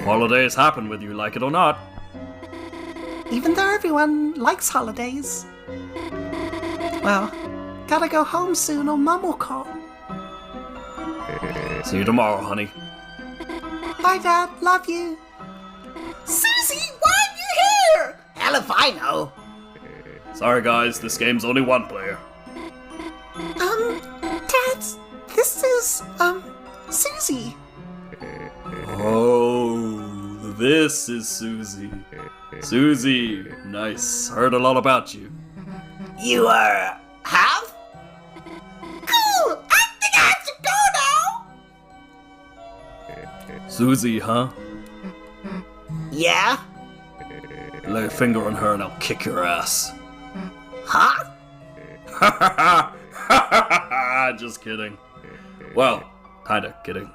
Holidays happen whether you like it or not. Even though everyone likes holidays. Well, gotta go home soon or Mum will call. See you tomorrow, honey. Bye, Dad. Love you. Susie, why are you here? Hell if I know. Sorry guys, this game's only one player. Dad, this is, Susie. Oh, this is Susie. Susie, nice. Heard a lot about you. You, have? Cool! I think I have to go now! Susie, huh? Yeah? Lay a finger on her and I'll kick your ass. Huh? Just kidding. Well, kinda kidding.